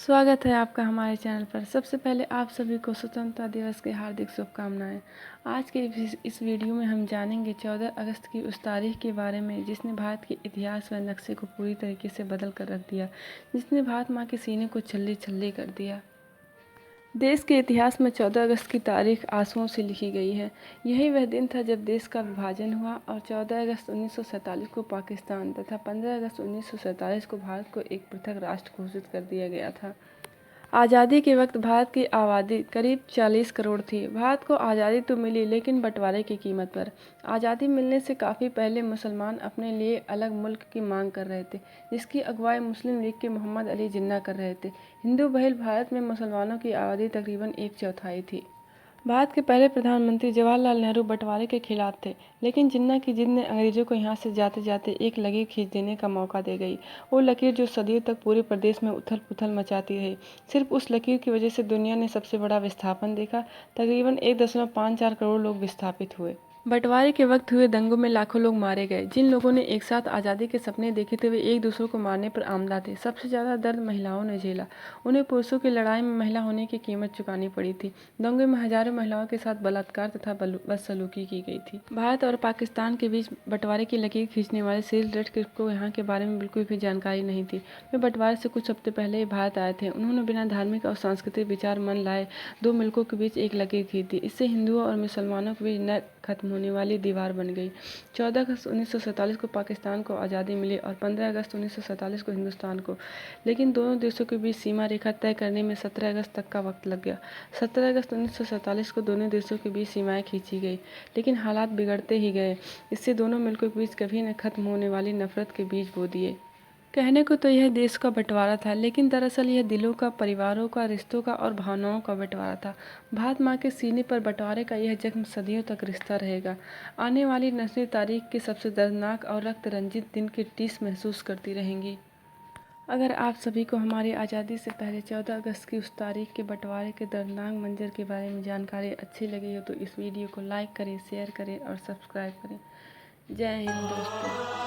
स्वागत है आपका हमारे चैनल पर। सबसे पहले आप सभी को स्वतंत्रता दिवस की हार्दिक शुभकामनाएं। आज के इस वीडियो में हम जानेंगे 14 अगस्त की उस तारीख के बारे में जिसने भारत के इतिहास व नक्शे को पूरी तरीके से बदल कर रख दिया, जिसने भारत माँ के सीने को छल्ले छल्ले कर दिया। देश के इतिहास में 14 अगस्त की तारीख आंसुओं से लिखी गई है। यही वह दिन था जब देश का विभाजन हुआ और 14 अगस्त 1947 को पाकिस्तान तथा 15 अगस्त 1947 को भारत को एक पृथक राष्ट्र घोषित कर दिया गया था। आज़ादी के वक्त भारत की आबादी करीब 40 करोड़ थी। भारत को आज़ादी तो मिली, लेकिन बंटवारे की कीमत पर। आज़ादी मिलने से काफ़ी पहले मुसलमान अपने लिए अलग मुल्क की मांग कर रहे थे, जिसकी अगुवाई मुस्लिम लीग के मोहम्मद अली जिन्ना कर रहे थे। हिंदू बहुल भारत में मुसलमानों की आबादी तकरीबन 1/4 थी। भारत के पहले प्रधानमंत्री जवाहरलाल नेहरू बंटवारे के खिलाफ थे, लेकिन जिन्ना की जिद ने अंग्रेजों को यहाँ से जाते जाते एक लकीर खींच देने का मौका दे गई। वो लकीर जो सदियों तक पूरे प्रदेश में उथल पुथल मचाती रही। सिर्फ उस लकीर की वजह से दुनिया ने सबसे बड़ा विस्थापन देखा। तकरीबन 1.54 करोड़ लोग विस्थापित हुए। बंटवारे के वक्त हुए दंगों में लाखों लोग मारे गए। जिन लोगों ने एक साथ आज़ादी के सपने देखे थे वे एक दूसरे को मारने पर आमदा थे। सबसे ज़्यादा दर्द महिलाओं ने झेला। उन्हें पुरुषों की लड़ाई में महिला होने की कीमत चुकानी पड़ी थी। दंगों में हजारों महिलाओं के साथ बलात्कार तथा बदसलूकी की गई थी। भारत और पाकिस्तान के बीच बंटवारे की लकीर खींचने वाले सील रेड को यहाँ के बारे में बिल्कुल भी जानकारी नहीं थी। वे बंटवारे से कुछ हफ्ते पहले ही भारत आए थे। उन्होंने बिना धार्मिक और सांस्कृतिक विचार मन लाए दो मुल्कों के बीच एक लकीर खींच दी। इससे हिंदुओं और मुसलमानों के बीच न खत्म होने वाली दीवार बन गई। 14 अगस्त 1947 को पाकिस्तान को आज़ादी मिली और 15 अगस्त 1947 को हिंदुस्तान को। लेकिन दोनों देशों के बीच सीमा रेखा तय करने में 17 अगस्त तक का वक्त लग गया। 17 अगस्त 1947 को दोनों देशों के बीच सीमाएं खींची गई, लेकिन हालात बिगड़ते ही गए। इससे दोनों मुल्कों के बीच कभी न खत्म होने वाली नफरत के बीज बो दिए। कहने को तो यह देश का बंटवारा था, लेकिन दरअसल यह दिलों का, परिवारों का, रिश्तों का और भावनाओं का बंटवारा था। भारत माँ के सीने पर बंटवारे का यह जख्म सदियों तक रिश्ता रहेगा। आने वाली नस्लें तारीख के सबसे दर्दनाक और रक्त रंजित दिन की टीस महसूस करती रहेंगी। अगर आप सभी को हमारी आज़ादी से पहले 14 अगस्त की उस तारीख के बंटवारे के दर्दनाक मंजर के बारे में जानकारी अच्छी लगी हो तो इस वीडियो को लाइक करें, शेयर करें और सब्सक्राइब करें। जय हिंद दोस्तों।